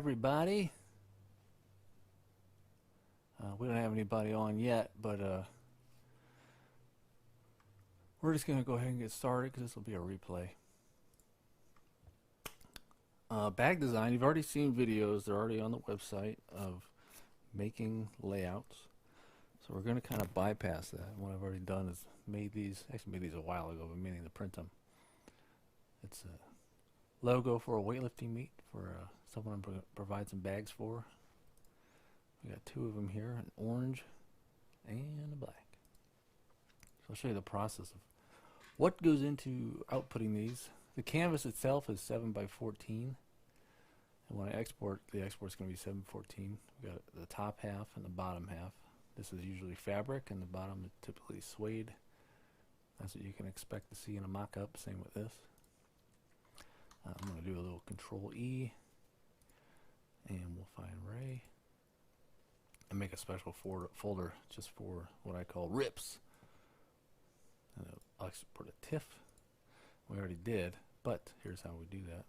everybody. We don't have anybody on yet, but we're just going to go ahead and get started because this will be a replay. Bag design, you've already seen videos, they're already on the website of making layouts. So we're going to kind of bypass that. What I've already done is made these a while ago, but meaning to print them. It's a logo for a weightlifting meet for someone I'm going to provide some bags for. We got two of them here, an orange and a black. So I'll show you the process of what goes into outputting these. The canvas itself is 7 by 14, and when I export, the export's going to be 714. We got the top half and the bottom half. This is usually fabric, and the bottom is typically suede. That's what you can expect to see in a mock-up. Same with this. I'm going to do a little Control E, and we'll find Ray, and make a special folder just for what I call rips. And I'll export a TIFF. We already did, but here's how we do that.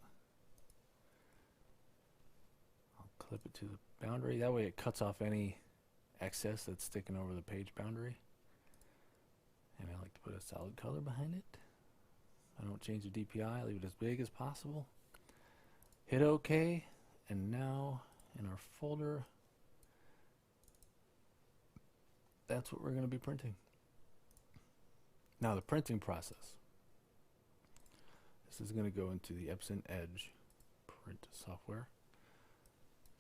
I'll clip it to the boundary. That way it cuts off any excess that's sticking over the page boundary. And I like to put a solid color behind it. I don't change the DPI, I leave it as big as possible. Hit OK, and now in our folder, that's what we're going to be printing. Now the printing process. This is going to go into the Epson Edge print software.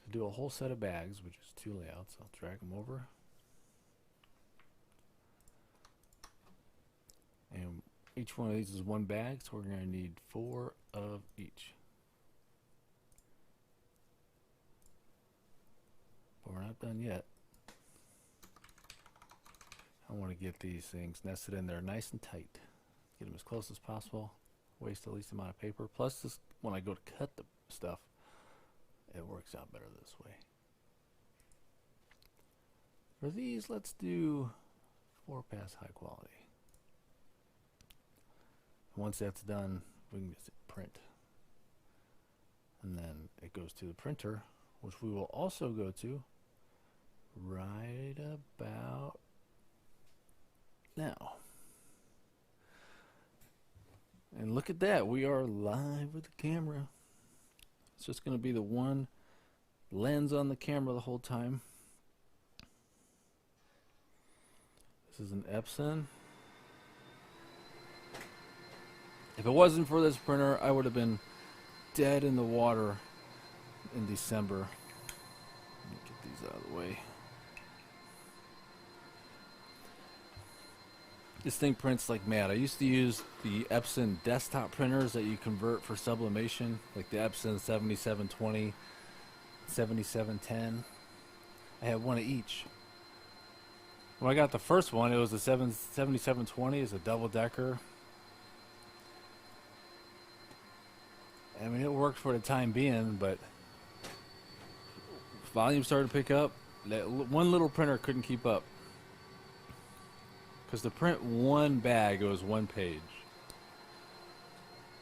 To do a whole set of bags, which is 2 layouts, I'll drag them over. And each one of these is 1 bag, so we're going to need 4 of each. But we're not done yet. I want to get these things nested in there nice and tight. Get them as close as possible. Waste the least amount of paper. Plus, this, when I go to cut the stuff, it works out better this way. For these, let's do 4-pass high quality. Once that's done, we can just hit print. And then it goes to the printer, which we will also go to right about now. And look at that, we are live with the camera. It's just going to be the one lens on the camera the whole time. This is an Epson. If it wasn't for this printer, I would have been dead in the water in December. Let me get these out of the way. This thing prints like mad. I used to use the Epson desktop printers that you convert for sublimation, like the Epson 7720, 7710. I had one of each. When I got the first one, it was a 7720. It's a double-decker. I mean, it worked for the time being, but volume started to pick up. That one little printer couldn't keep up. Because to print 1 bag, it was 1 page.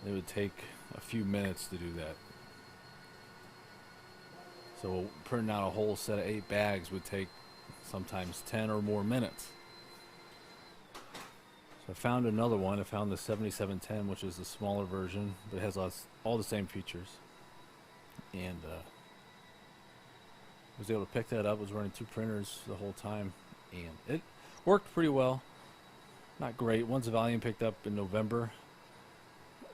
It would take a few minutes to do that. So printing out a whole set of 8 bags would take sometimes 10 or more minutes. So I found another one. I found the 7710, which is the smaller version, but it has all the same features. And I was able to pick that up. I was running 2 printers the whole time, and it worked pretty well. Not great. Once the volume picked up in November,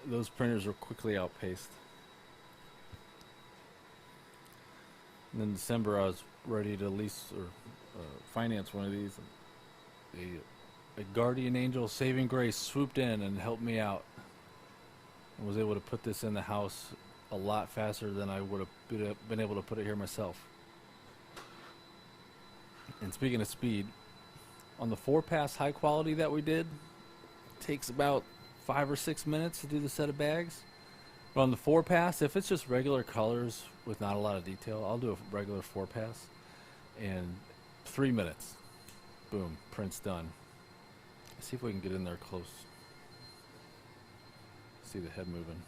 those printers were quickly outpaced. And in December, I was ready to lease or finance one of these. A guardian angel, saving grace, swooped in and helped me out, and was able to put this in the house a lot faster than I would have been able to put it here myself. And speaking of speed, on the 4-pass high quality that we did, it takes about 5 or 6 minutes to do the set of bags. But on the 4-pass, if it's just regular colors with not a lot of detail, I'll do a regular 4-pass, and 3 minutes, boom, print's done. Let's see if we can get in there close. See the head moving.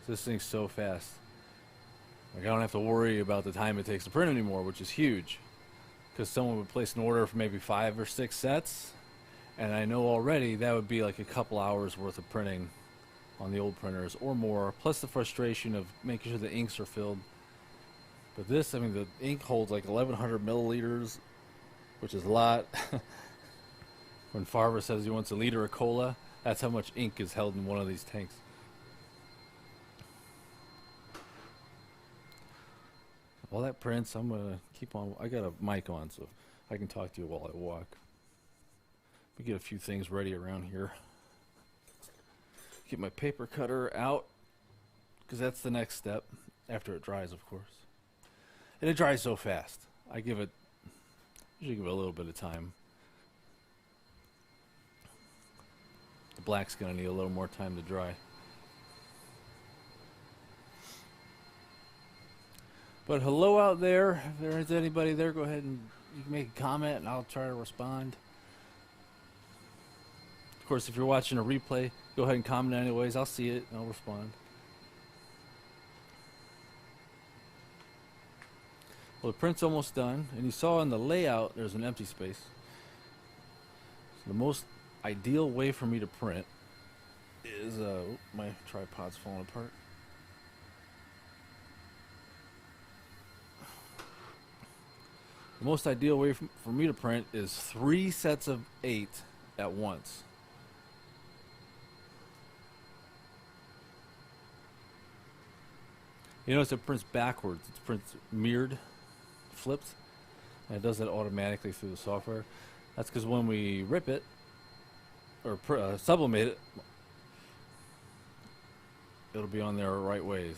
This thing's so fast. Like, I don't have to worry about the time it takes to print anymore, which is huge. Because someone would place an order for maybe 5 or 6 sets, and I know already that would be like a couple hours worth of printing on the old printers or more, plus the frustration of making sure the inks are filled. But this, I mean, the ink holds like 1,100 milliliters, which is a lot. When Farber says he wants a liter of cola, that's how much ink is held in one of these tanks. While that prints, I'm gonna keep on. I got a mic on, so I can talk to you while I walk. Let me get a few things ready around here. Get my paper cutter out, because that's the next step after it dries, of course. And it dries so fast. I usually give it a little bit of time. The black's gonna need a little more time to dry. But hello out there. If there is anybody there, go ahead and you can make a comment and I'll try to respond. Of course, if you're watching a replay, go ahead and comment anyways. I'll see it and I'll respond. Well, the print's almost done, and you saw in the layout there's an empty space. So the most ideal way for me to print is my tripod's falling apart. The most ideal way for me to print is 3 sets of 8 at once. You notice it prints backwards. It prints mirrored, flipped, and it does that automatically through the software. That's because when we rip it, or sublimate it, it'll be on there right ways.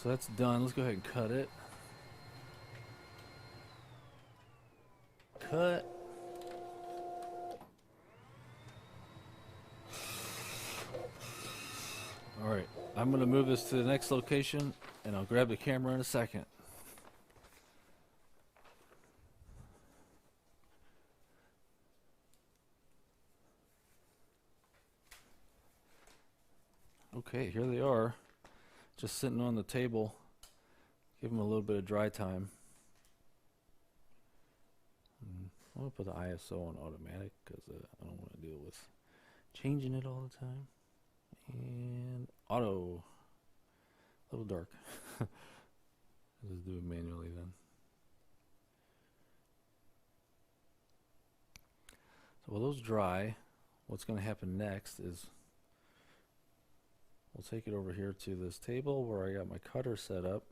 So that's done. Let's go ahead and cut it. Cut. Alright, I'm going to move this to the next location and I'll grab the camera in a second. Okay, here they are, just sitting on the table. Give them a little bit of dry time. I'm going to put the ISO on automatic because I don't want to deal with changing it all the time. And auto, a little dark. I'll just do it manually then. So while those dry, what's going to happen next is we'll take it over here to this table where I got my cutter set up.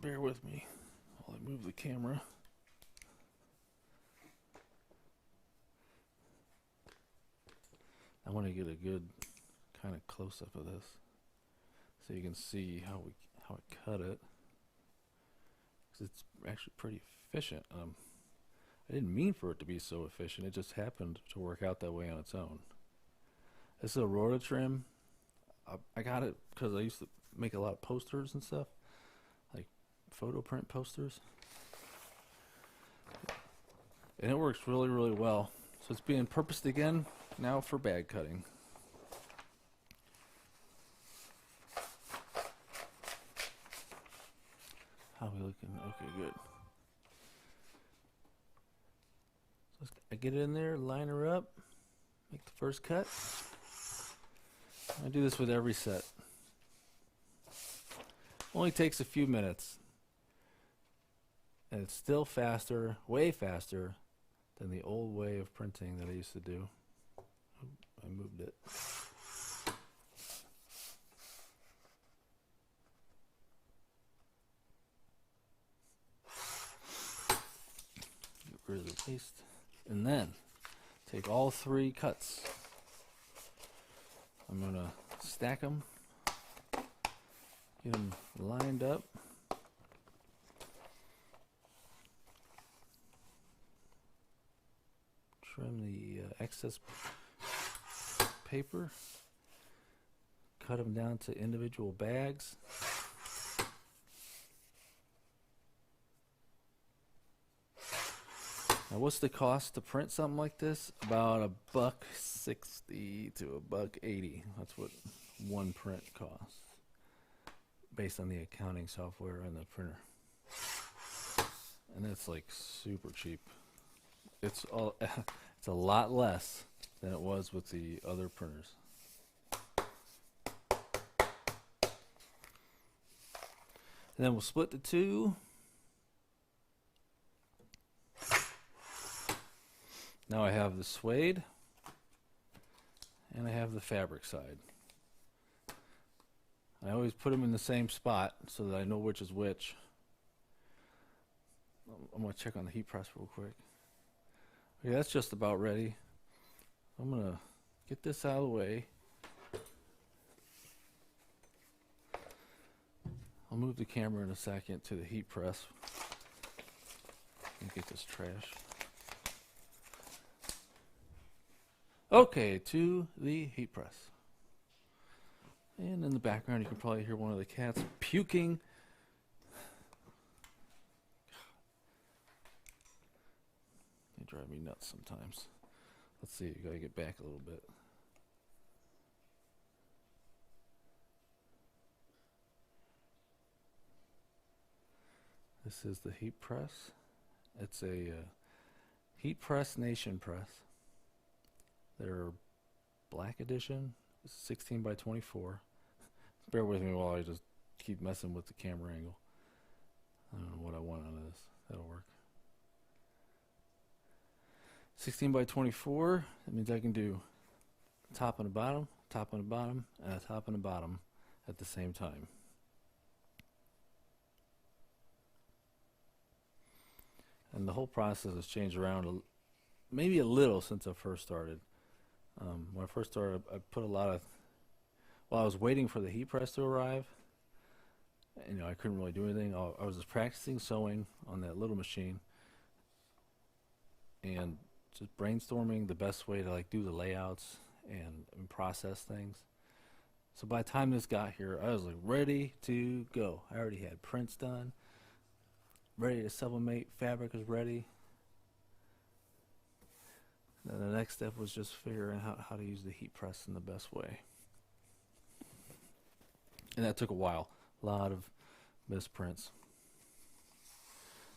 Bear with me while I move the camera. I want to get a good kind of close-up of this so you can see how I cut it. 'Cause it's actually pretty efficient. I didn't mean for it to be so efficient. It just happened to work out that way on its own. This is a rototrim. I got it because I used to make a lot of posters and stuff, like photo print posters. And it works really, really well. So it's being purposed again now for bag cutting. How are we looking? Okay, good. So I get it in there, line her up, make the first cut. I do this with every set. Only takes a few minutes. And it's still faster, way faster than the old way of printing that I used to do. I moved it. Get rid of the waste. And then take all 3 cuts. I'm going to stack them, get them lined up. Trim the excess paper, cut them down to individual bags. Now, what's the cost to print something like this? About $1.60 to $1.80. That's what one print costs, based on the accounting software and the printer. And it's like super cheap. It's all it's a lot less than it was with the other printers. And then we'll split the two. Now I have the suede and I have the fabric side. I always put them in the same spot so that I know which is which. I'm going to check on the heat press real quick. Okay, that's just about ready. I'm going to get this out of the way. I'll move the camera in a second to the heat press and get this trash. Okay, to the heat press. And in the background, you can probably hear one of the cats puking. They drive me nuts sometimes. Let's see, you gotta get back a little bit. This is the heat press. It's a heat press nation press. Their black edition, 16 by 24. Bear with me while I just keep messing with the camera angle. I don't know what I want out of this. That'll work. 16 by 24. That means I can do top and a bottom, top and a bottom, and a top and a bottom at the same time. And the whole process has changed around maybe a little since I first started. When I first started, I put a lot of, while I was waiting for the heat press to arrive, you know, I couldn't really do anything. I was just practicing sewing on that little machine and just brainstorming the best way to like do the layouts and process things. So by the time this got here, I was like ready to go. I already had prints done, ready to sublimate, fabric was ready. And the next step was just figuring out how to use the heat press in the best way. And that took a while. A lot of misprints.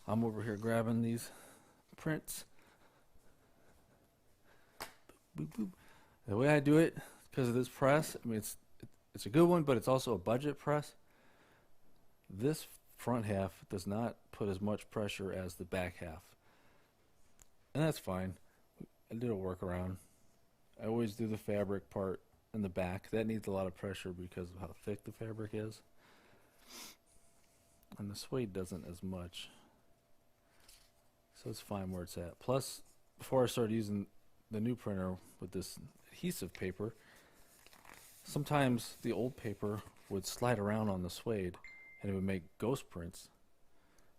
I'm over here grabbing these prints. Boop, boop. The way I do it, because of this press, I mean it's a good one, but it's also a budget press. This front half does not put as much pressure as the back half. And that's fine. I did a workaround. I always do the fabric part in the back. That needs a lot of pressure because of how thick the fabric is. And the suede doesn't as much. So it's fine where it's at. Plus, before I started using the new printer with this adhesive paper, sometimes the old paper would slide around on the suede and it would make ghost prints.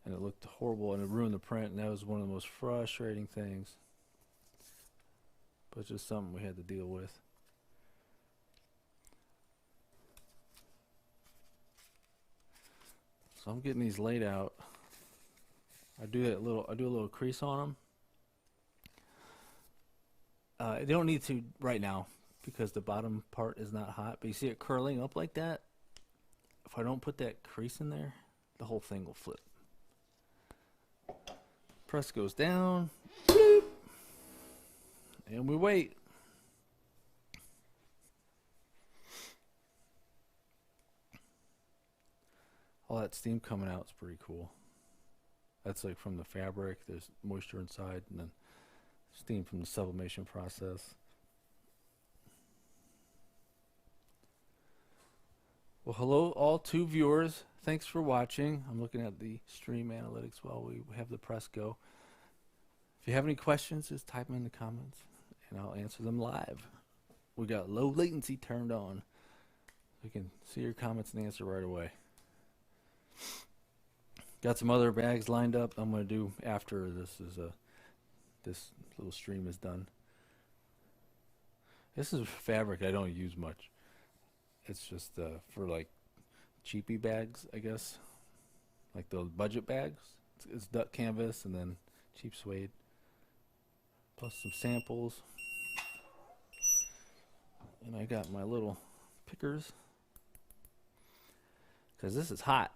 And it looked horrible and it ruined the print, and that was one of the most frustrating things. But it's just something we had to deal with. So I'm getting these laid out. I do a little crease on them. They don't need to right now because the bottom part is not hot. But you see it curling up like that? If I don't put that crease in there, the whole thing will flip. Press goes down. Bloop, and we wait. All that steam coming out is pretty cool. That's like from the fabric. There's moisture inside, and then steam from the sublimation process. Well, hello all 2 viewers. Thanks for watching. I'm looking at the stream analytics while we have the press go. If you have any questions, just type them in the comments and I'll answer them live. We got low latency turned on. We can see your comments and answer right away. Got some other bags lined up I'm going to do after this little stream is done. This is fabric I don't use much. It's just for like cheapy bags, I guess, like those budget bags. It's duck canvas and then cheap suede. plus some samples. And I got my little pickers because this is hot.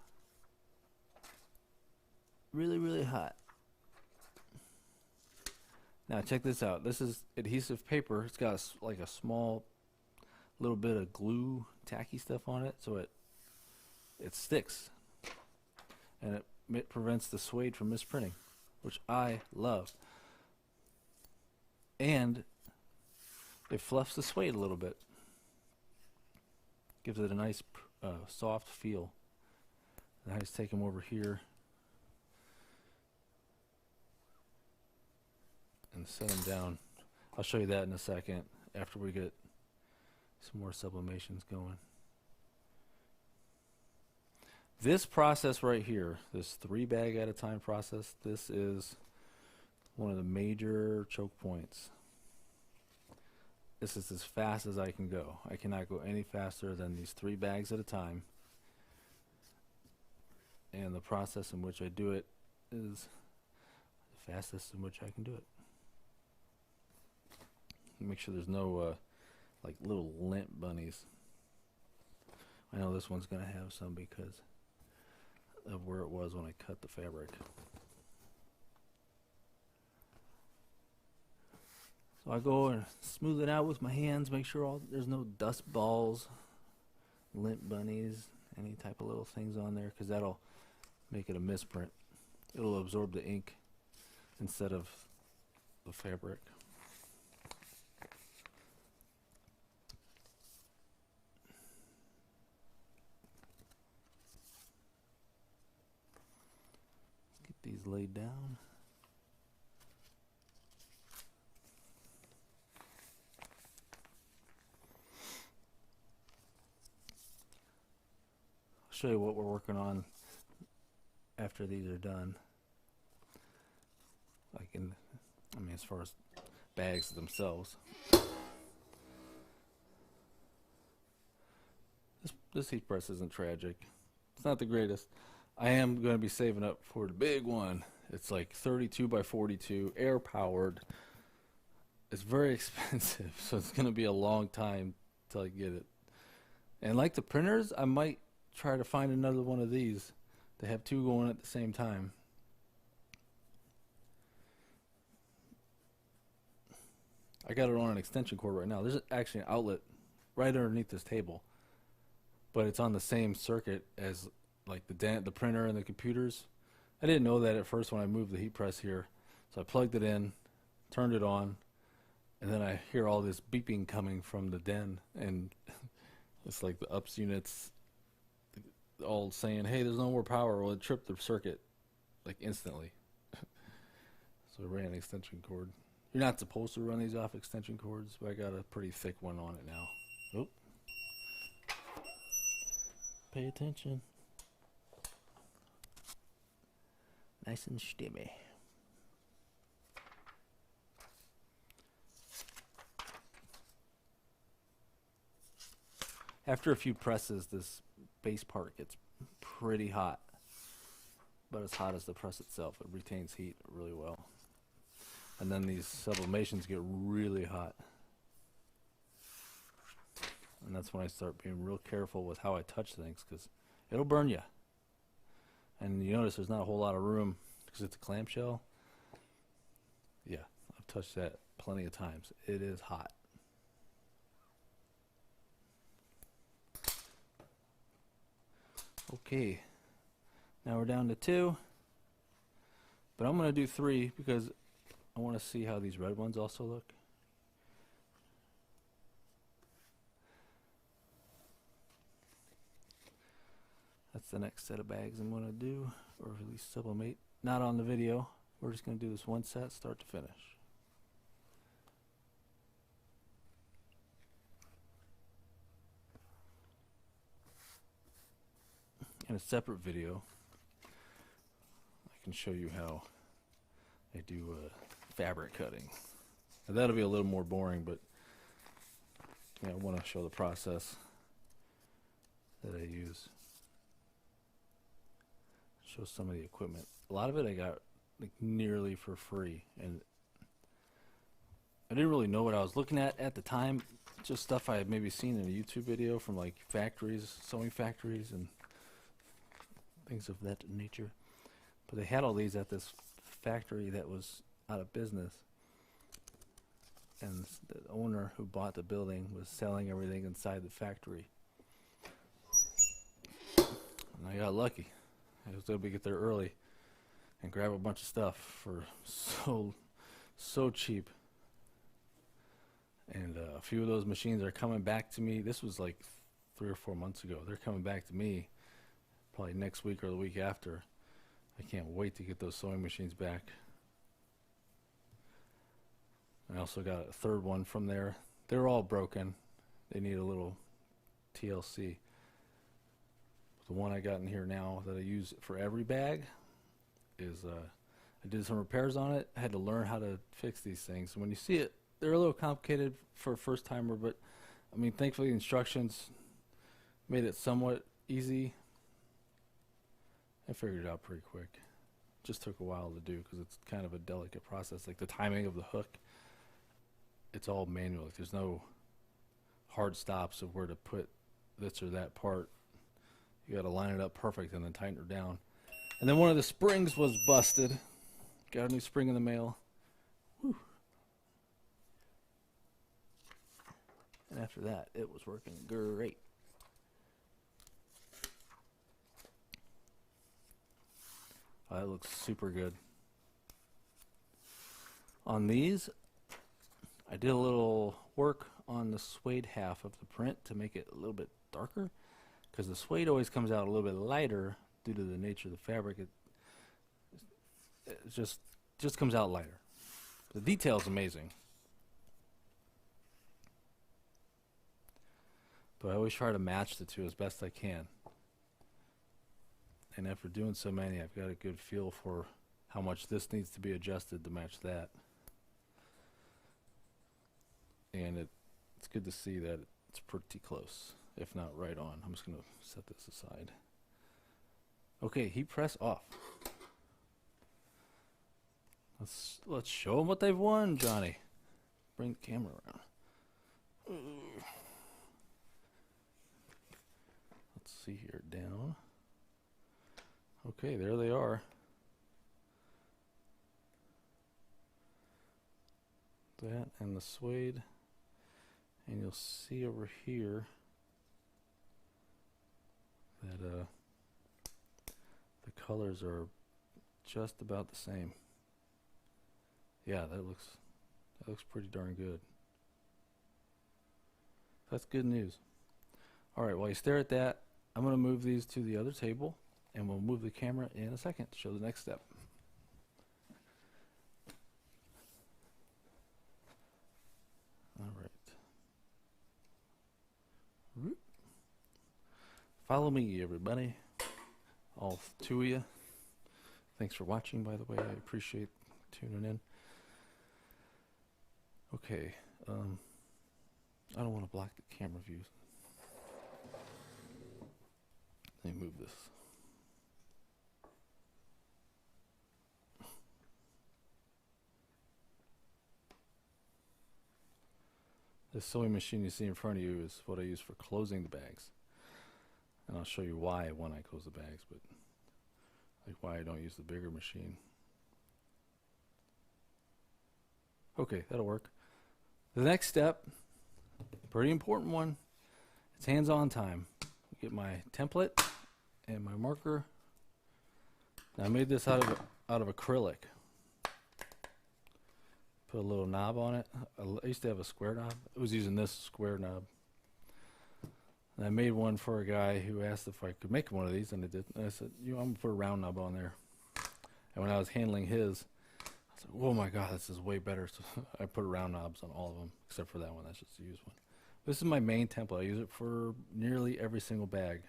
Really, really hot. Now check this out. This is adhesive paper. It's got like a small little bit of glue, tacky stuff on it, so it sticks, and it prevents the suede from misprinting, which I love. And it fluffs the suede a little bit, gives it a nice soft feel. And I just take them over here and set them down. I'll show you that in a second after we get some more sublimations going. This process right here, this 3 bag at a time process, this is one of the major choke points. This is as fast as I can go. I cannot go any faster than these 3 bags at a time. And the process in which I do it is the fastest in which I can do it. Make sure there's no like little lint bunnies. I know this one's gonna have some because of where it was when I cut the fabric. So I go and smooth it out with my hands, make sure there's no dust balls, lint bunnies, any type of little things on there, because that'll make it a misprint. It'll absorb the ink instead of the fabric. These laid down. I'll show you what we're working on after these are done. Like I mean, as far as bags themselves. This heat press isn't tragic. It's not the greatest. I am going to be saving up for the big one. It's like 32 by 42, air powered. It's very expensive, so it's going to be a long time till I get it. And like the printers, I might try to find another one of these to have 2 going at the same time. I got it on an extension cord right now. There's actually an outlet right underneath this table, but it's on the same circuit as like the printer and the computers. I didn't know that at first when I moved the heat press here. So I plugged it in, turned it on, and then I hear all this beeping coming from the den, and it's like the UPS units all saying, hey, there's no more power. Well, it tripped the circuit like instantly. So I ran an extension cord. You're not supposed to run these off extension cords, but I got a pretty thick one on it now. Oh. Pay attention. Nice and stimmy. After a few presses, this base part gets pretty hot, but as hot as the press itself. It retains heat really well. And then these sublimations get really hot. And that's when I start being real careful with how I touch things, because it'll burn you. And you notice there's not a whole lot of room because it's a clamshell. Yeah, I've touched that plenty of times. It is hot. Okay, now we're down to 2. But I'm going to do 3 because I want to see how these red ones also look. That's the next set of bags I'm going to do, or at least sublimate. Not on the video. We're just going to do this one set, start to finish. In a separate video, I can show you how I do fabric cutting. Now, that'll be a little more boring, but yeah, I want to show the process that I use. Show some of the equipment. A lot of it I got like nearly for free, and I didn't really know what I was looking at the time. Just stuff I had maybe seen in a YouTube video from like factories, sewing factories, and things of that nature. But they had all these at this factory that was out of business, and the owner who bought the building was selling everything inside the factory. And I got lucky. I was able to get there early and grab a bunch of stuff for so cheap. And a few of those machines are coming back to me. This was like 3 or 4 months ago. They're coming back to me probably next week or the week after. I can't wait to get those sewing machines back. I also got a third one from there. They're all broken. They need a little TLC. The one I got in here now that I use for every bag is, I did some repairs on it. I had to learn how to fix these things. And when you see it, they're a little complicated for a first timer, but I mean, thankfully the instructions made it somewhat easy. I figured it out pretty quick. Just took a while to do because it's kind of a delicate process. Like the timing of the hook, it's all manual. Like there's no hard stops of where to put this or that part. You got to line it up perfect and then tighten her down. And then one of the springs was busted. Got a new spring in the mail. Whew. And after that, it was working great. Oh, that looks super good. On these, I did a little work on the suede half of the print to make it a little bit darker, because the suede always comes out a little bit lighter due to the nature of the fabric. It just comes out lighter. The detail is amazing. But I always try to match the two as best I can. And after doing so many, I've got a good feel for how much this needs to be adjusted to match that. And it's good to see that it's pretty close, if not right on. I'm just going to set this aside. Okay, heat press off. Let's show them what they've won, Johnny. Bring the camera around. Let's see here, down. Okay, there they are. That and the suede. And you'll see over here that the colors are just about the same. Yeah, that looks pretty darn good. That's good news. All right, while you stare at that, I'm going to move these to the other table, and we'll move the camera in a second to show the next step. All right. Follow me, everybody. All two of you. Thanks for watching, by the way. I appreciate tuning in. Okay. I don't want to block the camera views. Let me move this. This sewing machine you see in front of you is what I use for closing the bags. And I'll show you why when I close the bags, but like why I don't use the bigger machine. Okay, that'll work. The next step, pretty important one, it's hands-on time. Get my template and my marker. Now I made this out of acrylic. Put a little knob on it. I used to have a square knob. I was using this square knob. And I made one for a guy who asked if I could make one of these, and I did. And I said, I'm going to put a round knob on there. And when I was handling his, I was like, oh my God, this is way better. So I put round knobs on all of them, except for that one. That's just a used one. This is my main template. I use it for nearly every single bag.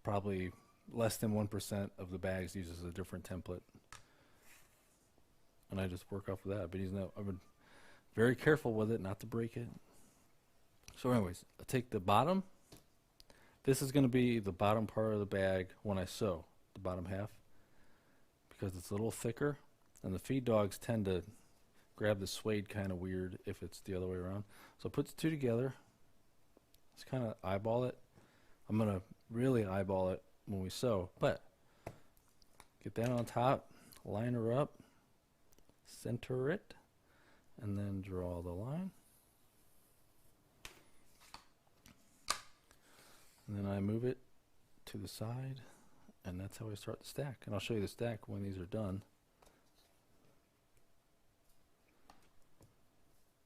Probably less than 1% of the bags uses a different template. And I just work off of that. I've been very careful with it not to break it. So anyways, I take the bottom. This is going to be the bottom part of the bag when I sew, the bottom half, because it's a little thicker, and the feed dogs tend to grab the suede kind of weird if it's the other way around. So put the two together. Let's kind of eyeball it. I'm going to really eyeball it when we sew, but get that on top, line her up, center it, and then draw the line. And then I move it to the side, and that's how I start the stack. And I'll show you the stack when these are done.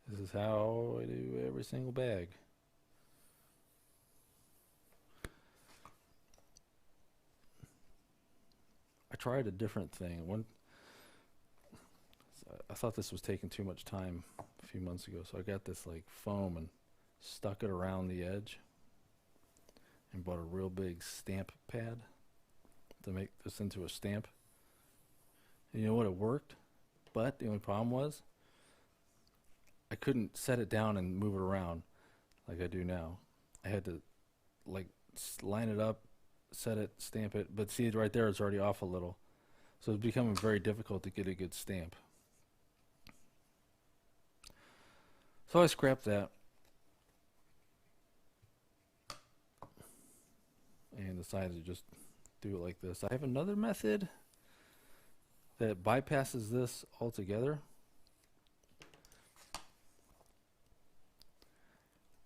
This is how I do every single bag. I tried a different thing. I thought this was taking too much time a few months ago, so I got this like foam and stuck it around the edge and bought a real big stamp pad to make this into a stamp. And you know what? It worked, but the only problem was I couldn't set it down and move it around like I do now. I had to like line it up, set it, stamp it, but see right there it's already off a little. So it's becoming very difficult to get a good stamp. So I scrapped that and decided to just do it like this. I have another method that bypasses this altogether.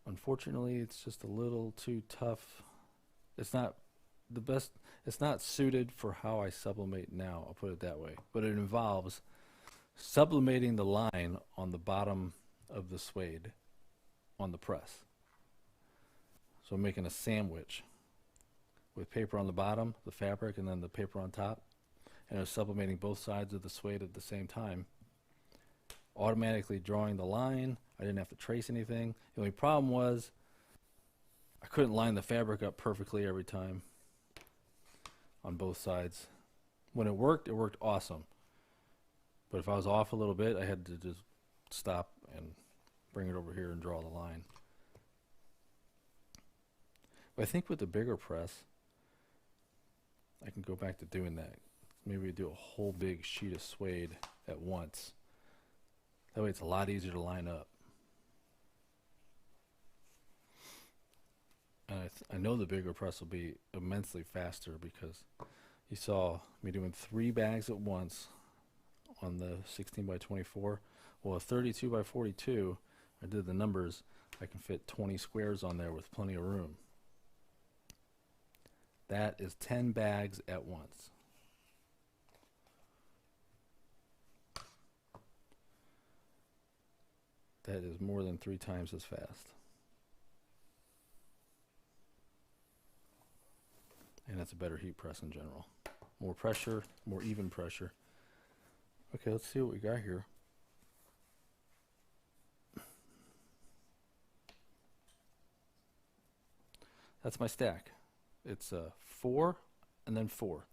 Unfortunately, it's just a little too tough. It's not the best. It's not suited for how I sublimate now, I'll put it that way. But it involves sublimating the line on the bottom of the suede on the press. So I'm making a sandwich with paper on the bottom, the fabric, and then the paper on top. And I was sublimating both sides of the suede at the same time. Automatically drawing the line. I didn't have to trace anything. The only problem was I couldn't line the fabric up perfectly every time on both sides. When it worked awesome. But if I was off a little bit, I had to just stop and bring it over here and draw the line. But I think with the bigger press, I can go back to doing that. Maybe do a whole big sheet of suede at once. That way it's a lot easier to line up. And I know the bigger press will be immensely faster because you saw me doing 3 bags at once on the 16 by 24. Well, a 32 by 42, I did the numbers, I can fit 20 squares on there with plenty of room. That is 10 bags at once. That is more than 3 times as fast. And that's a better heat press in general. More pressure, more even pressure. Okay, let's see what we got here. That's my stack. It's 4 and then 4.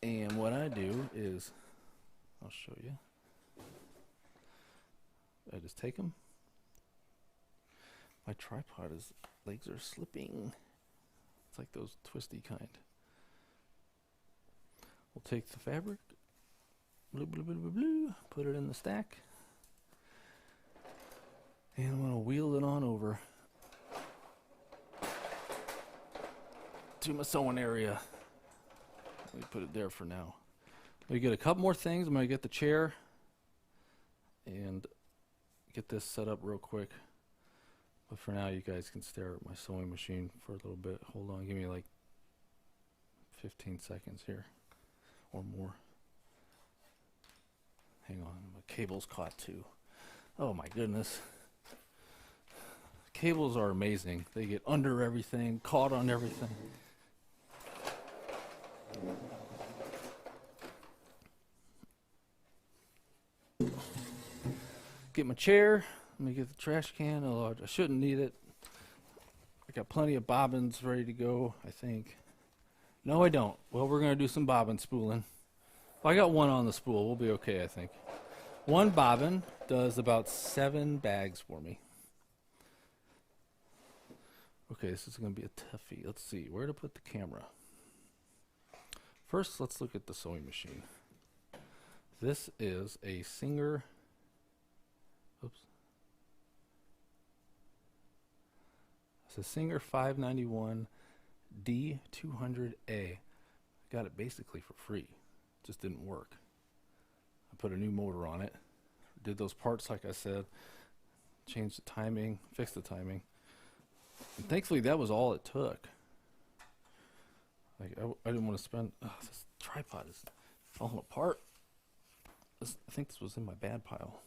And what I do is, I'll show you. I just take them. My tripod, his legs are slipping. It's like those twisty kind. We'll take the fabric, blue, blue, blue, blue, blue, put it in the stack, and I'm going to wheel it on over to my sewing area. Let me put it there for now. We get a couple more things. I'm going to get the chair and get this set up real quick. But for now, you guys can stare at my sewing machine for a little bit. Hold on, give me like 15 seconds here or more. Hang on, my cable's caught too. Oh my goodness. Cables are amazing. They get under everything, caught on everything. Get my chair. Let me get the trash can. Oh, I shouldn't need it. I got plenty of bobbins ready to go, I think. No, I don't. Well, we're going to do some bobbin spooling. Well, I got one on the spool. We'll be okay, I think. One bobbin does about 7 bags for me. Okay, this is going to be a toughie. Let's see where to put the camera. First, let's look at the sewing machine. This is a Singer It's a Singer 591 D200A. Got it basically for free. Just didn't work. I put a new motor on it. Did those parts like I said. Changed the timing, fixed the timing. And thankfully that was all it took. Like I didn't want to spend. Oh, this tripod is falling apart. I think this was in my bad pile.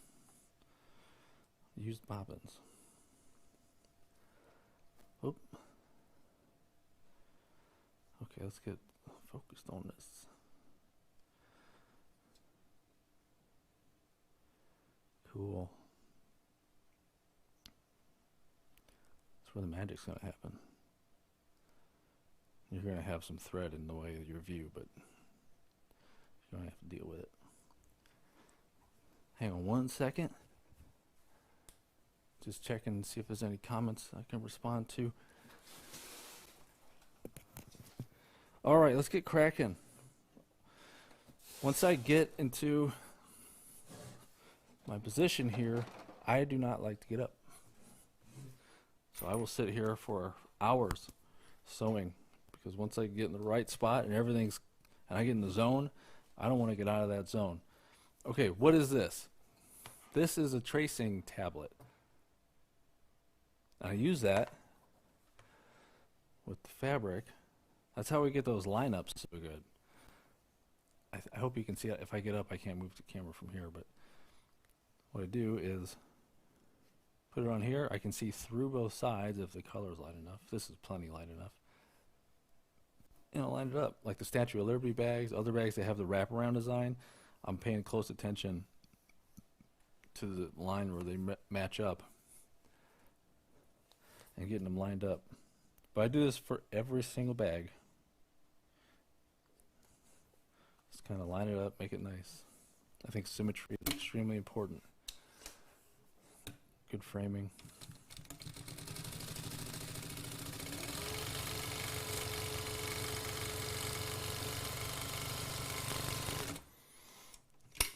Used bobbins. Oop. Okay, let's get focused on this. Cool. That's where the magic's going to happen. You're going to have some thread in the way of your view, but you don't have to deal with it. Hang on 1 second. Just checking and see if there's any comments I can respond to. Alright, let's get cracking. Once I get into my position here, I do not like to get up. So I will sit here for hours sewing, because once I get in the right spot and and I get in the zone, I don't want to get out of that zone. Okay, what is this? This is a tracing tablet. I use that with the fabric. That's how we get those lineups so good. I hope you can see it. If I get up, I can't move the camera from here, but what I do is put it on here. I can see through both sides if the color is light enough. This is plenty light enough. And I'll line it up. Like the Statue of Liberty bags, other bags that have the wraparound design, I'm paying close attention to the line where they match up and getting them lined up. But I do this for every single bag. Just kind of line it up, make it nice. I think symmetry is extremely important. Good framing.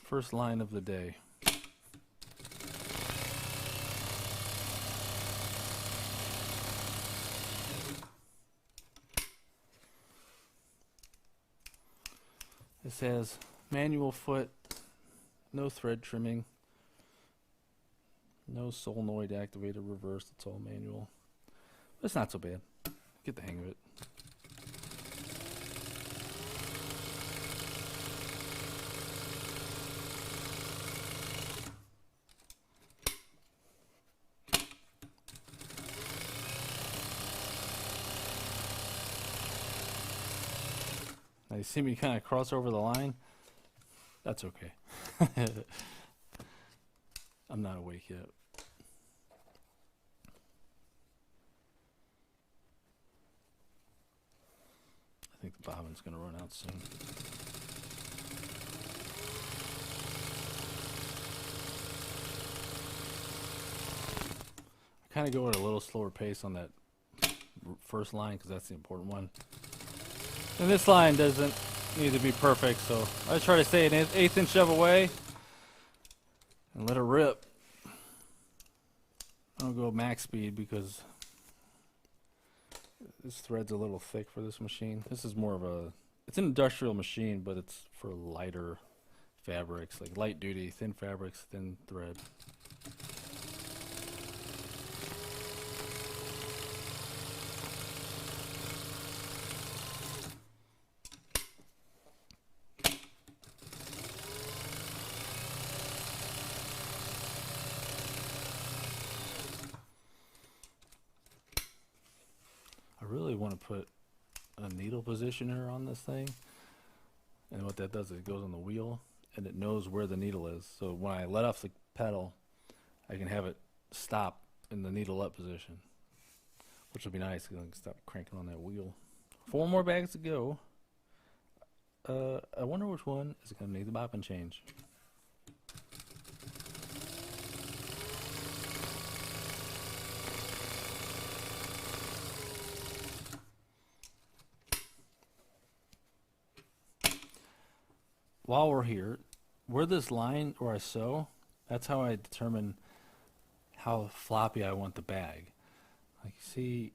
First line of the day. It says manual foot, no thread trimming, no solenoid activated reverse, it's all manual. But it's not so bad. Get the hang of it. Now you see me kind of cross over the line. That's okay. I'm not awake yet. I think the bobbin's going to run out soon. I kind of go at a little slower pace on that first line because that's the important one. And this line doesn't need to be perfect, so I try to stay an 1/8 inch of away and let it rip. I don't go max speed because this thread's a little thick for this machine. This is more of it's an industrial machine, but it's for lighter fabrics, like light duty, thin fabrics, thin thread. I really want to put a needle positioner on this thing, and what that does is it goes on the wheel and it knows where the needle is, so when I let off the pedal I can have it stop in the needle up position, which will be nice because I can stop cranking on that wheel. 4 more bags to go. I wonder which one is going to need the bobbin change. While we're here, where this line where I sew, that's how I determine how floppy I want the bag. Like, see,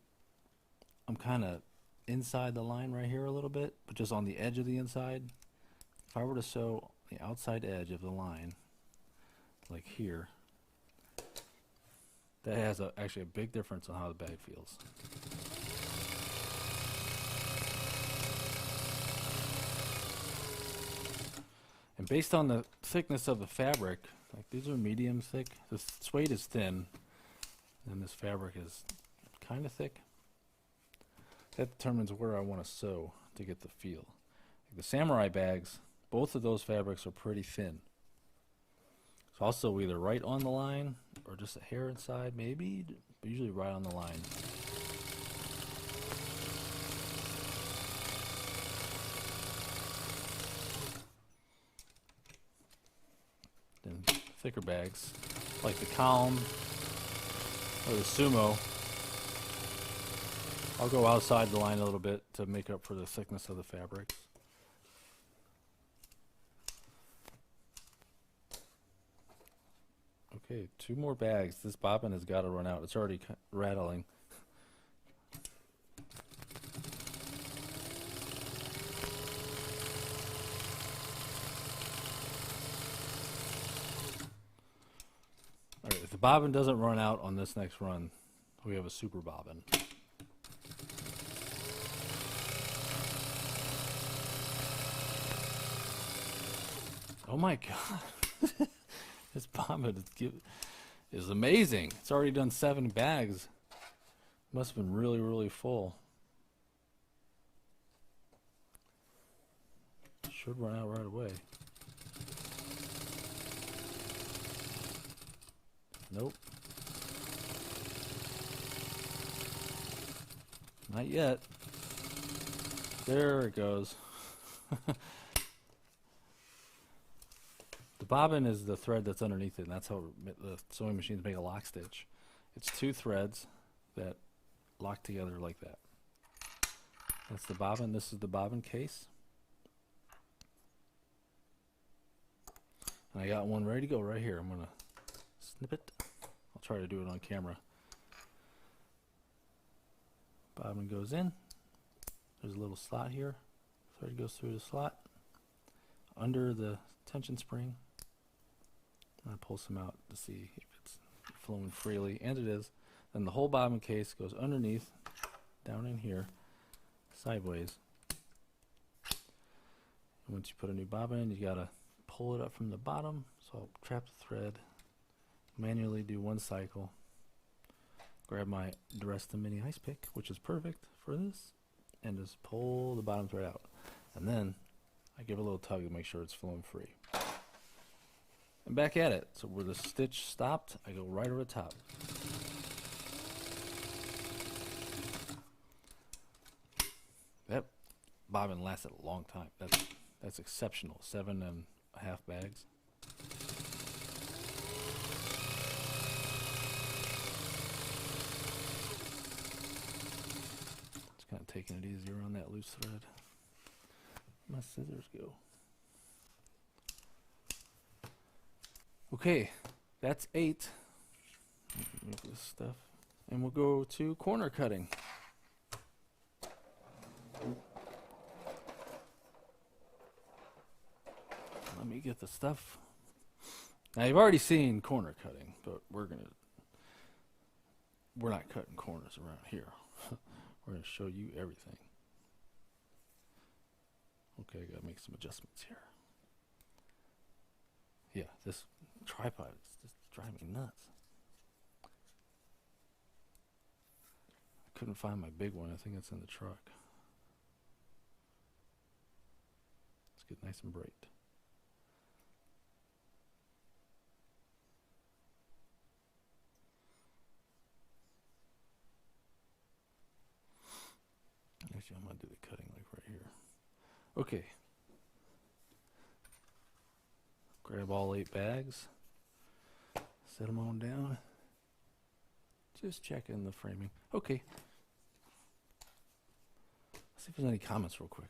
I'm kind of inside the line right here a little bit, but just on the edge of the inside. If I were to sew the outside edge of the line, like here, that has actually a big difference on how the bag feels. And based on the thickness of the fabric, like these are medium thick, the suede is thin, and this fabric is kind of thick. That determines where I want to sew to get the feel. Like the samurai bags, both of those fabrics are pretty thin. So I'll sew either right on the line or just a hair inside, maybe, but usually right on the line. Then thicker bags, like the Calm or the Sumo, I'll go outside the line a little bit to make up for the thickness of the fabric. Okay, 2 more bags. This bobbin has got to run out. It's already rattling. Alright, if the bobbin doesn't run out on this next run, we have a super bobbin. Oh my god. This bobbin is amazing. It's already done 7 bags. Must have been really, really full. Should run out right away. Nope. Not yet. There it goes. The bobbin is the thread that's underneath it, and that's how the sewing machines make a lock stitch. It's 2 threads that lock together like that. That's the bobbin. This is the bobbin case. And I got one ready to go right here. I'm going to snip it. I'll try to do it on camera. Bobbin goes in. There's a little slot here. Thread goes through the slot under the tension spring. I'm going to pull some out to see if it's flowing freely, and it is. Then the whole bobbin case goes underneath, down in here, sideways. And once you put a new bobbin, you got to pull it up from the bottom. So I'll trap the thread, manually do 1 cycle, grab my Duresta mini ice pick, which is perfect for this, and just pull the bottom thread out. And then I give a little tug to make sure it's flowing free. And back at it. So where the stitch stopped, I go right over the top. That bobbin lasted a long time. That's exceptional. 7.5 bags. Just kind of taking it easier on that loose thread. My scissors go. Okay, that's 8. Move this stuff, and we'll go to corner cutting. Let me get the stuff. Now you've already seen corner cutting, but we're not cutting corners around here. We're gonna show you everything. Okay, I gotta make some adjustments here. Yeah, this tripod is just driving me nuts. I couldn't find my big one. I think it's in the truck. Let's get nice and bright. Actually, I'm going to do the cutting like right here. Okay. Grab all 8 bags. Set them on down. Just checking the framing. Okay. Let's see if there's any comments real quick.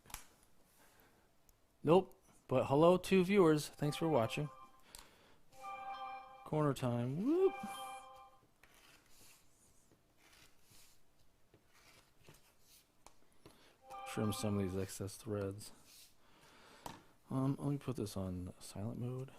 Nope. But hello to viewers. Thanks for watching. Corner time. Whoop. trim some of these excess threads. Let me put this on silent mode.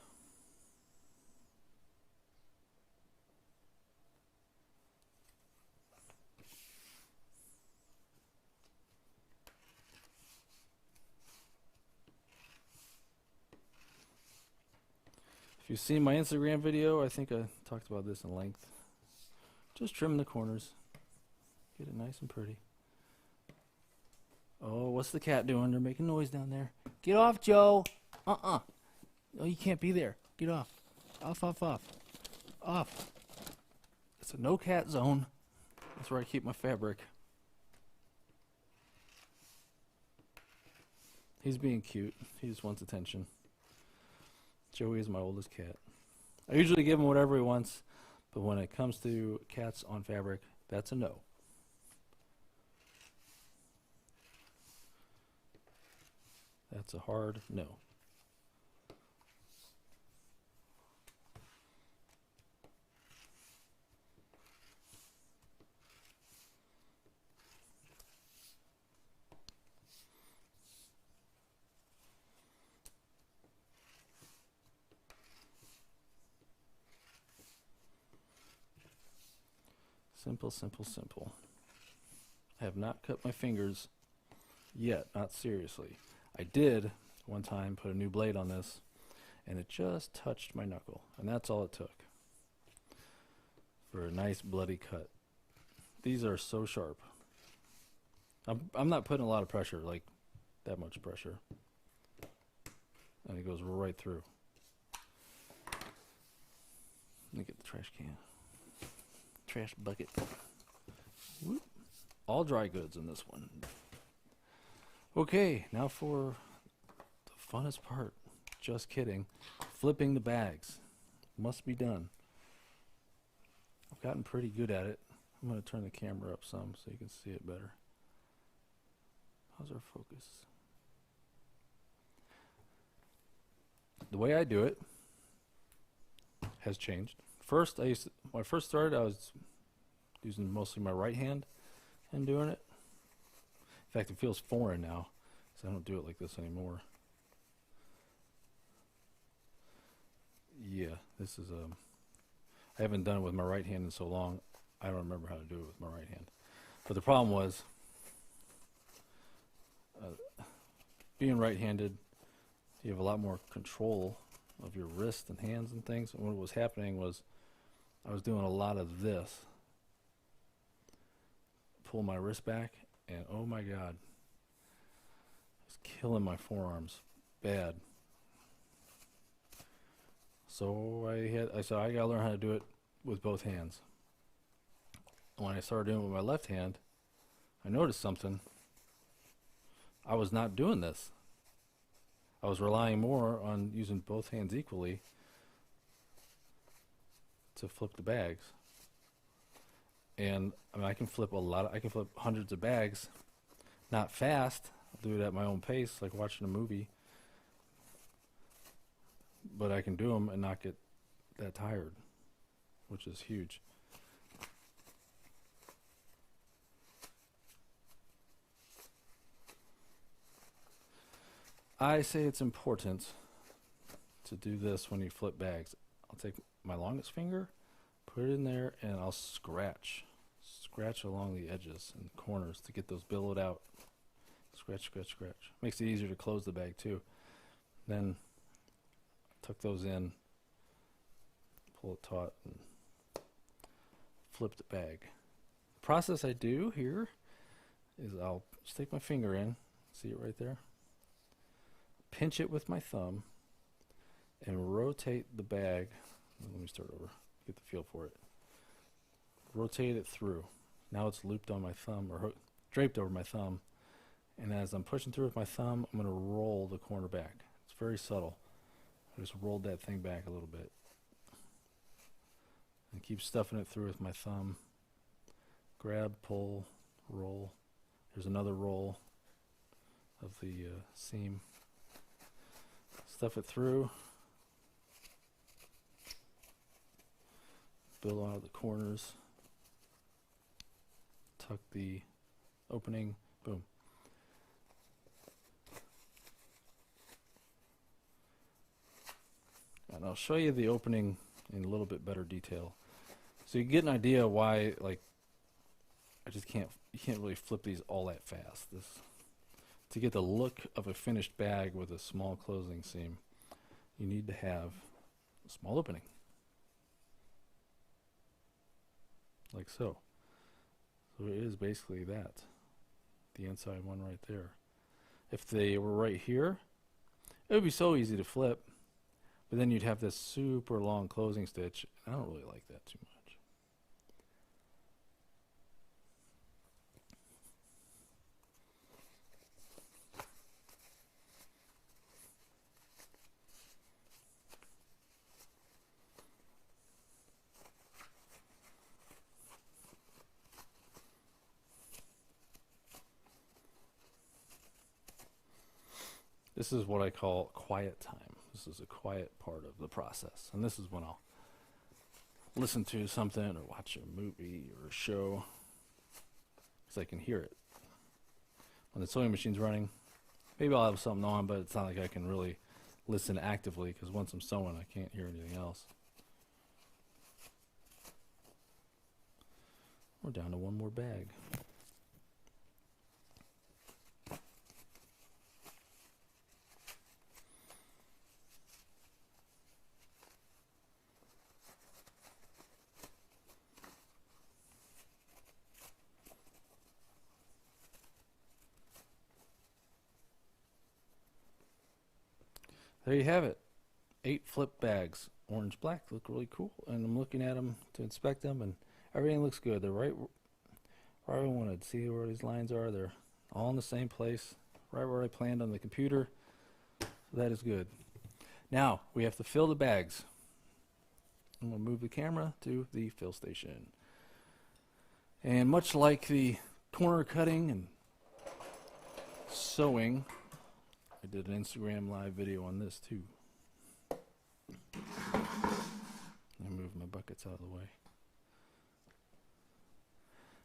If you've seen my Instagram video, I think I talked about this in length. Just trim the corners. Get it nice and pretty. Oh, what's the cat doing? They're making noise down there. Get off, Joe! Oh, you can't be there. Get off. Off, off, off. Off. It's a no cat zone. That's where I keep my fabric. He's being cute. He just wants attention. Joey is my oldest cat. I usually give him whatever he wants, but when it comes to cats on fabric, that's a no. That's a hard no. Simple, simple, simple. I have not cut my fingers yet, not seriously. I did one time put a new blade on this, and it just touched my knuckle, and that's all it took for a nice bloody cut. These are so sharp. I'm not putting a lot of pressure, like that much pressure, and it goes right through. Let me get the trash can. Trash bucket. Whoop. All dry goods in this one. Okay, now for the funnest part. Just kidding. Flipping the bags. Must be done. I've gotten pretty good at it. I'm going to turn the camera up some so you can see it better. How's our focus? The way I do it has changed. First, when I first started, I was using mostly my right hand and doing it. In fact, it feels foreign now, so I don't do it like this anymore. Yeah, this is I haven't done it with my right hand in so long, I don't remember how to do it with my right hand. But the problem was, being right-handed, you have a lot more control of your wrist and hands and things. And what was happening was, I was doing a lot of this. Pull my wrist back, and oh my God, it's killing my forearms bad. So I said I gotta learn how to do it with both hands. When I started doing it with my left hand, I noticed something. I was not doing this. I was relying more on using both hands equally to flip the bags. And I mean, I can flip hundreds of bags, not fast. I'll do it at my own pace, like watching a movie. But I can do them and not get that tired, which is huge. I say it's important to do this when you flip bags. I'll take my longest finger, put it in there, and I'll scratch along the edges and corners to get those billowed out. Scratch, scratch, scratch. Makes it easier to close the bag too. Then tuck those in, pull it taut, and flip the bag. The process I do here is I'll stick my finger in, see it right there, pinch it with my thumb, and rotate the bag. Let me start over, get the feel for it. Rotate it through. Now it's looped on my thumb, or draped over my thumb. And as I'm pushing through with my thumb, I'm going to roll the corner back. It's very subtle. I just rolled that thing back a little bit. And keep stuffing it through with my thumb. Grab, pull, roll. There's another roll of the seam. Stuff it through. Build out the corners. Tuck the opening. Boom. I'll show you the opening in a little bit better detail, so you get an idea why, like, you can't really flip these all that fast. To get the look of a finished bag with a small closing seam, you need to have a small opening, like so. So it is basically that, the inside one right there. If they were right here, it would be so easy to flip, but then you'd have this super long closing stitch. I don't really like that too much. This is what I call quiet time. This is a quiet part of the process. And this is when I'll listen to something or watch a movie or a show, because I can hear it. When the sewing machine's running, maybe I'll have something on, but it's not like I can really listen actively, because once I'm sewing, I can't hear anything else. We're down to one more bag. There you have it. 8 flip bags, orange black, look really cool. And I'm looking at them to inspect them, and everything looks good. They're right where I wanted. See where these lines are? They're all in the same place, right where I planned on the computer. So that is good. Now we have to fill the bags. I'm going to move the camera to the fill station. And much like the corner cutting and sewing, I did an Instagram live video on this too. I move my buckets out of the way.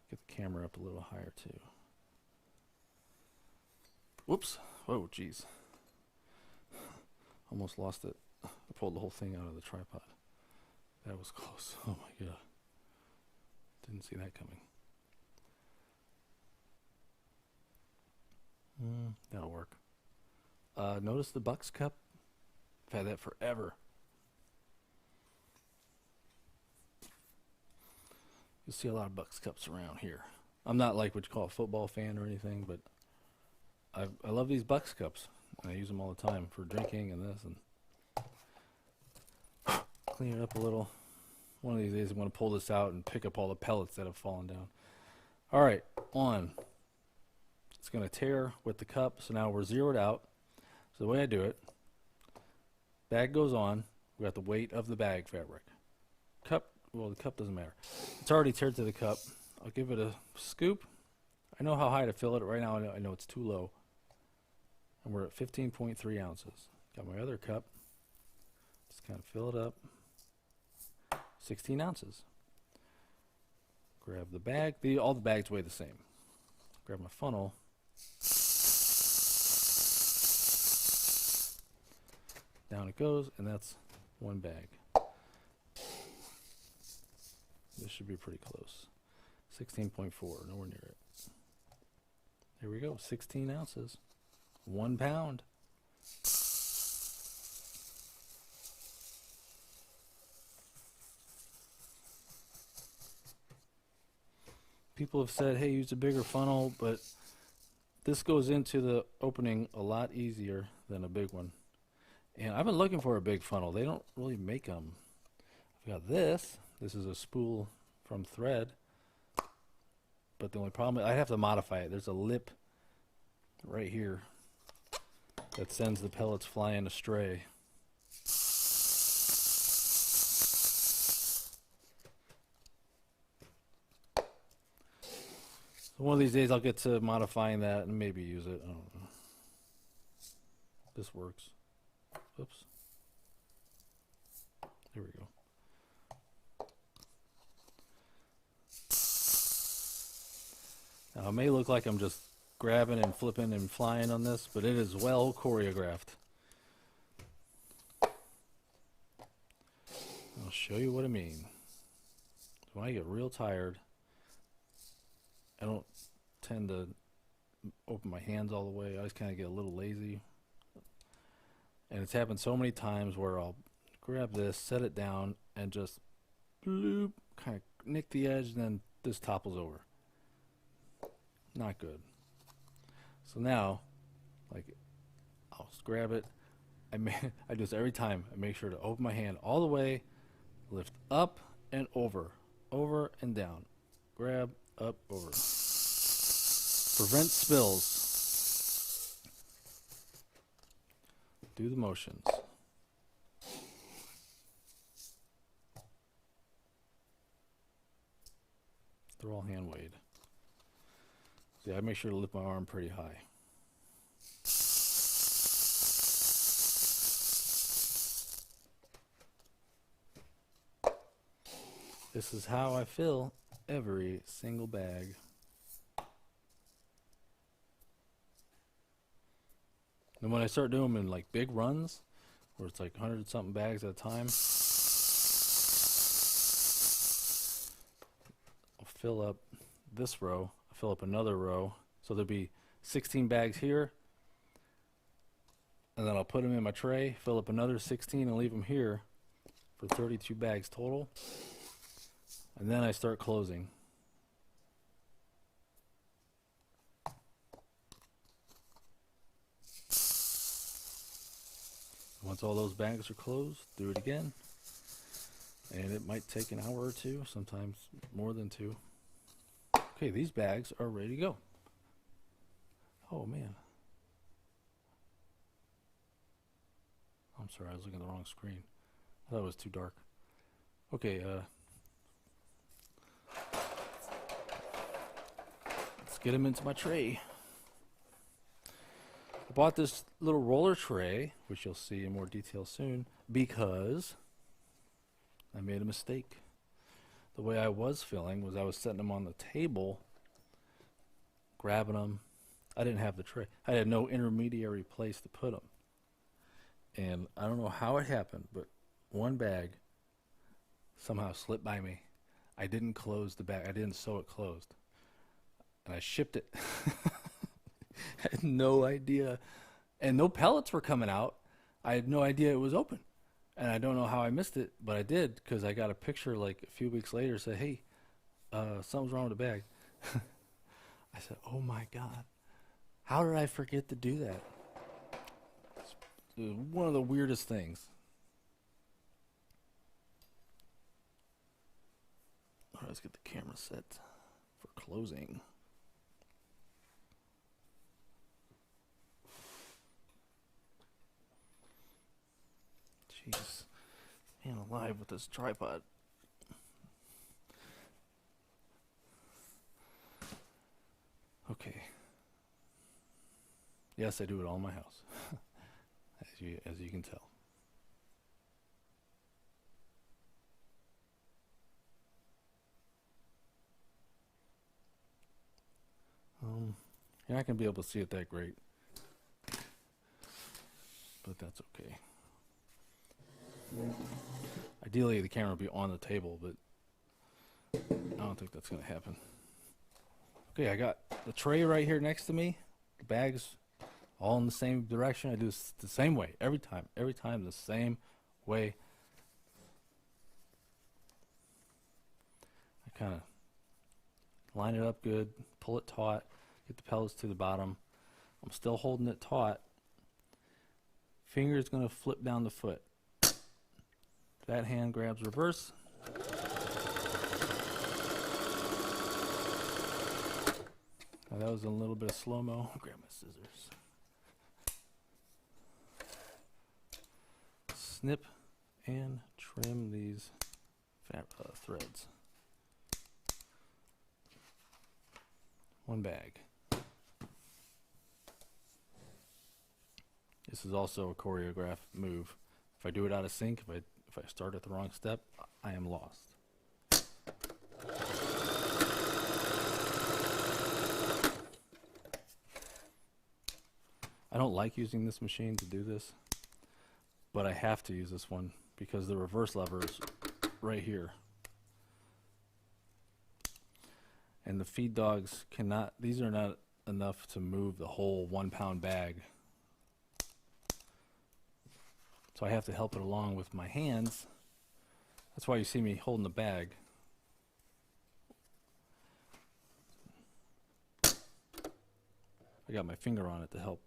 Get the camera up a little higher too. Whoops. Whoa, jeez. Almost lost it. I pulled the whole thing out of the tripod. That was close. Oh my god. Didn't see that coming. That'll work. Notice the Bucks cup? I've had that forever. You'll see a lot of Bucks cups around here. I'm not like what you call a football fan or anything, but I love these Bucks cups. I use them all the time for drinking and this, and clean it up a little. One of these days I'm going to pull this out and pick up all the pellets that have fallen down. Alright, on. It's going to tear with the cup, so now we're zeroed out. So the way I do it, bag goes on, we got the weight of the bag fabric. Cup, well, the cup doesn't matter. It's already teared to the cup. I'll give it a scoop. I know how high to fill it. Right now I know it's too low. And we're at 15.3 ounces. Got my other cup. Just kind of fill it up. 16 ounces. Grab the bag. All the bags weigh the same. Grab my funnel. Down it goes, and that's one bag. This should be pretty close. 16.4, nowhere near it. There we go, 16 ounces. 1 pound. People have said, hey, use a bigger funnel, but this goes into the opening a lot easier than a big one. And I've been looking for a big funnel. They don't really make them. I've got this. This is a spool from thread. But the only problem is I have to modify it. There's a lip right here that sends the pellets flying astray. So one of these days I'll get to modifying that and maybe use it. I don't know. This works. Oops. There we go. Now it may look like I'm just grabbing and flipping and flying on this, but it is well choreographed. show you what I mean. When I get real tired, I don't tend to open my hands all the way. I just kind of get a little lazy. And it's happened so many times where I'll grab this, set it down, and just bloop, kind of nick the edge, and then this topples over. Not good. So now, like, I'll just grab it. I do this every time. I make sure to open my hand all the way, lift up and over and down, grab, up, over. Prevent spills. Do the motions. They're all hand weighed. See, I make sure to lift my arm pretty high. This is how I fill every single bag. And when I start doing them in like big runs, where it's like 100 something bags at a time, I'll fill up this row, I'll fill up another row, so there'll be 16 bags here, and then I'll put them in my tray, fill up another 16 and leave them here for 32 bags total. And then I start closing. Once all those bags are closed, do it again. And it might take an hour or two, sometimes more than 2. Okay, these bags are ready to go. Oh man. I'm sorry, I was looking at the wrong screen. I thought it was too dark. Okay, let's get them into my tray. I bought this little roller tray, which you'll see in more detail soon, because I made a mistake. The way I was filling was I was setting them on the table, grabbing them. I didn't have the tray. I had no intermediary place to put them. And I don't know how it happened, but one bag somehow slipped by me. I didn't close the bag. I didn't sew it closed. And I shipped it. I had no idea. And no pellets were coming out. I had no idea it was open. And I don't know how I missed it, but I did, because I got a picture like a few weeks later said, hey, something's wrong with the bag. I said, oh my God. How did I forget to do that? It was one of the weirdest things. All right, let's get the camera set for closing. Jeez, man alive with this tripod. Okay. Yes, I do it all in my house, as you can tell. You're not going to be able to see it that great, but that's okay. Ideally, the camera would be on the table, but I don't think that's going to happen. Okay, I got the tray right here next to me. The bags all in the same direction. I do this the same way every time the same way. I kind of line it up good, pull it taut, get the pellets to the bottom. I'm still holding it taut. Finger is going to flip down the foot. That hand grabs reverse. Now that was a little bit of slow-mo. I'll grab my scissors. Snip and trim these threads. One bag. This is also a choreographed move. If I do it out of sync, if I start at the wrong step, I am lost. I don't like using this machine to do this, but I have to use this one because the reverse levers right here. And the feed dogs cannot, these are not enough to move the whole 1 pound bag. So I have to help it along with my hands. That's why you see me holding the bag. I got my finger on it to help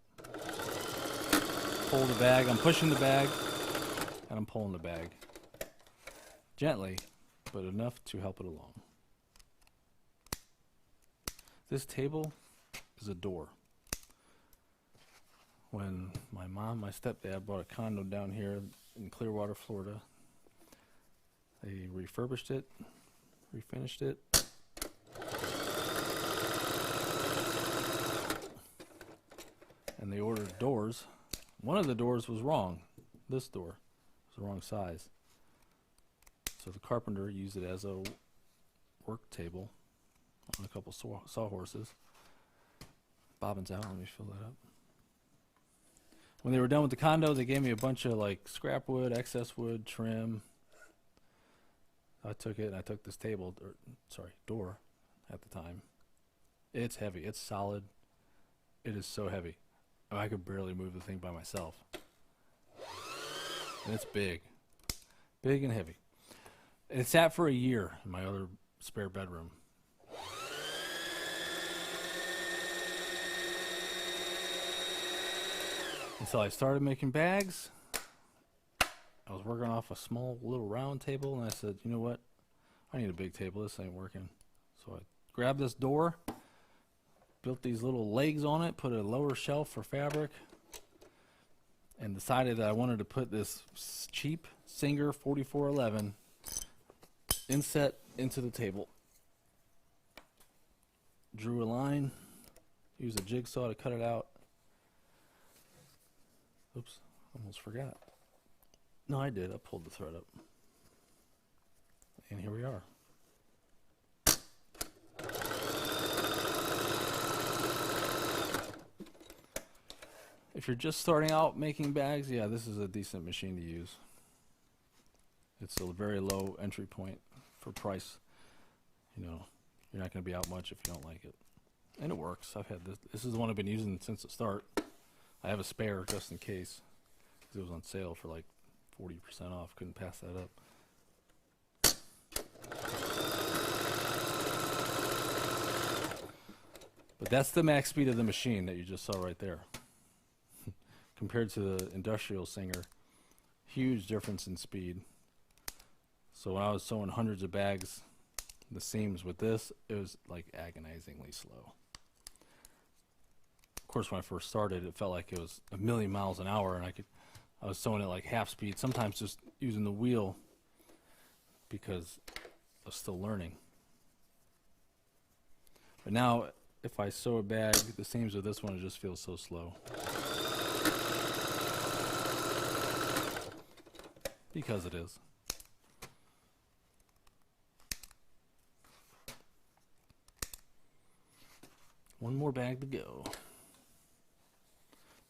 pull the bag. I'm pushing the bag and I'm pulling the bag. Gently, but enough to help it along. This table is a door. When my mom, my stepdad bought a condo down here in Clearwater, Florida, they refurbished it, refinished it. And they ordered doors. One of the doors was wrong. This door was the wrong size. So the carpenter used it as a work table on a couple sawhorses. Bobbin's out. Let me fill that up. When they were done with the condo, they gave me a bunch of like scrap wood, excess wood, trim. I took it and I took this table, or sorry, door at the time. It's heavy. It's solid. It is so heavy. I could barely move the thing by myself. And it's big. Big and heavy. And it sat for a year in my other spare bedroom. Until I started making bags. I was working off a small little round table and I said, you know what? I need a big table. This ain't working. So I grabbed this door, built these little legs on it, put a lower shelf for fabric, and decided that I wanted to put this cheap Singer 4411 inset into the table. Drew a line, used a jigsaw to cut it out. Oops, almost forgot. No, I did. I pulled the thread up. And here we are. If you're just starting out making bags, yeah, this is a decent machine to use. It's a very low entry point for price. You know, you're not going to be out much if you don't like it. And it works. I've had this. This is the one I've been using since the start. I have a spare just in case. 'Cause it was on sale for like 40% off. Couldn't pass that up. But that's the max speed of the machine that you just saw right there. Compared to the industrial Singer, huge difference in speed. So when I was sewing hundreds of bags, the seams with this, it was like agonizingly slow. Of course, when I first started, it felt like it was a million miles an hour, and I was sewing it like half speed, sometimes just using the wheel because I was still learning. But now, if I sew a bag, the seams with this one, it just feels so slow. Because it is. One more bag to go.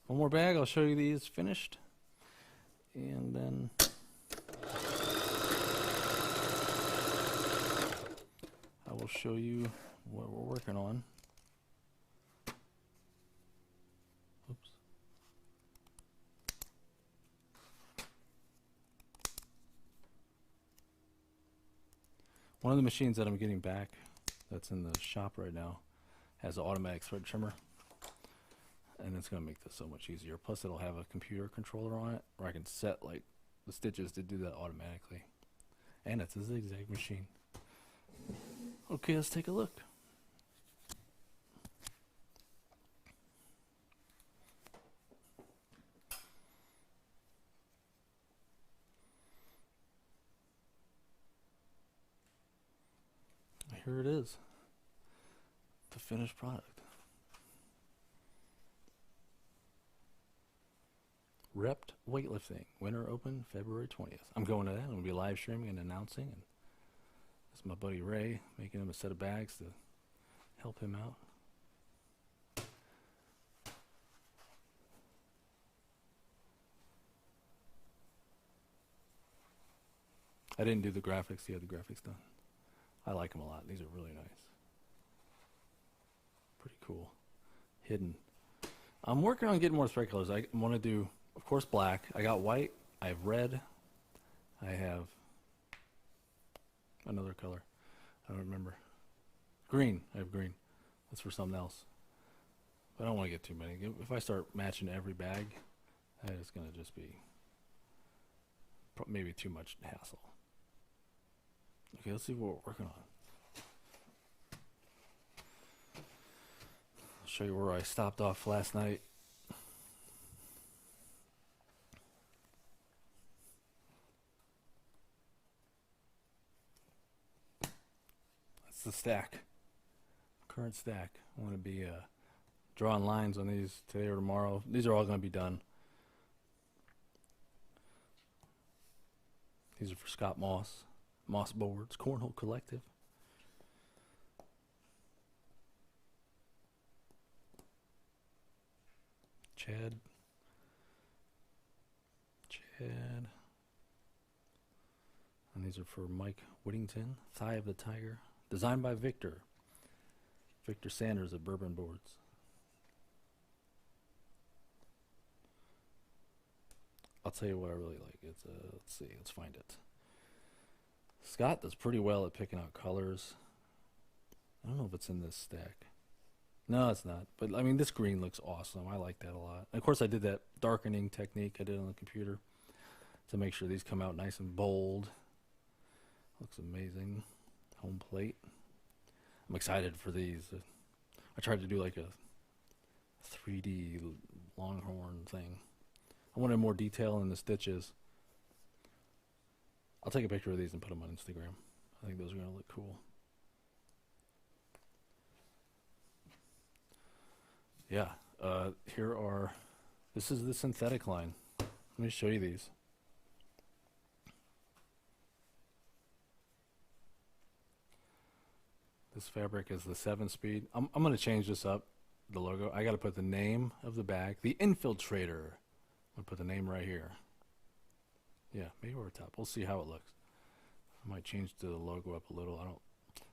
One more bag, I'll show you these finished. And then I will show you what we're working on. Oops. One of the machines that I'm getting back that's in the shop right now has an automatic thread trimmer, and it's going to make this so much easier. Plus it'll have a computer controller on it where I can set like the stitches to do that automatically, and it's a zigzag machine. Okay, let's take a look. Here it is, the finished product. Repped Weightlifting, Winter Open, February 20th. I'm going to that. I'm going to be live streaming and announcing. And that's my buddy Ray, making him a set of bags to help him out. I didn't do the graphics. He had the graphics done. I like them a lot. These are really nice. Pretty cool. Hidden. I'm working on getting more thread colors. I want to do, of course, black. I got white. I have red. I have another color. I don't remember. Green. I have green. That's for something else. But I don't want to get too many. If I start matching every bag, that is going to just be maybe too much hassle. Okay, let's see what we're working on. I'll show you where I stopped off last night. That's the stack. Current stack. I'm going to be drawing lines on these today or tomorrow. These are all going to be done. These are for Scott Moss. Moss Boards, Cornhole Collective. Chad. And these are for Mike Whittington. Thigh of the Tiger. Designed by Victor. Victor Sanders of Bourbon Boards. I'll tell you what I really like. It's let's see, let's find it. Scott does pretty well at picking out colors. I don't know if it's in this stack. No, it's not. But I mean, this green looks awesome. I like that a lot. And of course, I did that darkening technique I did on the computer to make sure these come out nice and bold. Looks amazing. Home plate. I'm excited for these. I tried to do like a 3D longhorn thing. I wanted more detail in the stitches. I'll take a picture of these and put them on Instagram. I think those are going to look cool. Yeah, this is the synthetic line. Let me show you these. This fabric is the 7-speed. I'm going to change this up, the logo. I got to put the name of the bag, the Infiltrator. I'm going to put the name right here. Yeah, maybe over top. We'll see how it looks. I might change the logo up a little.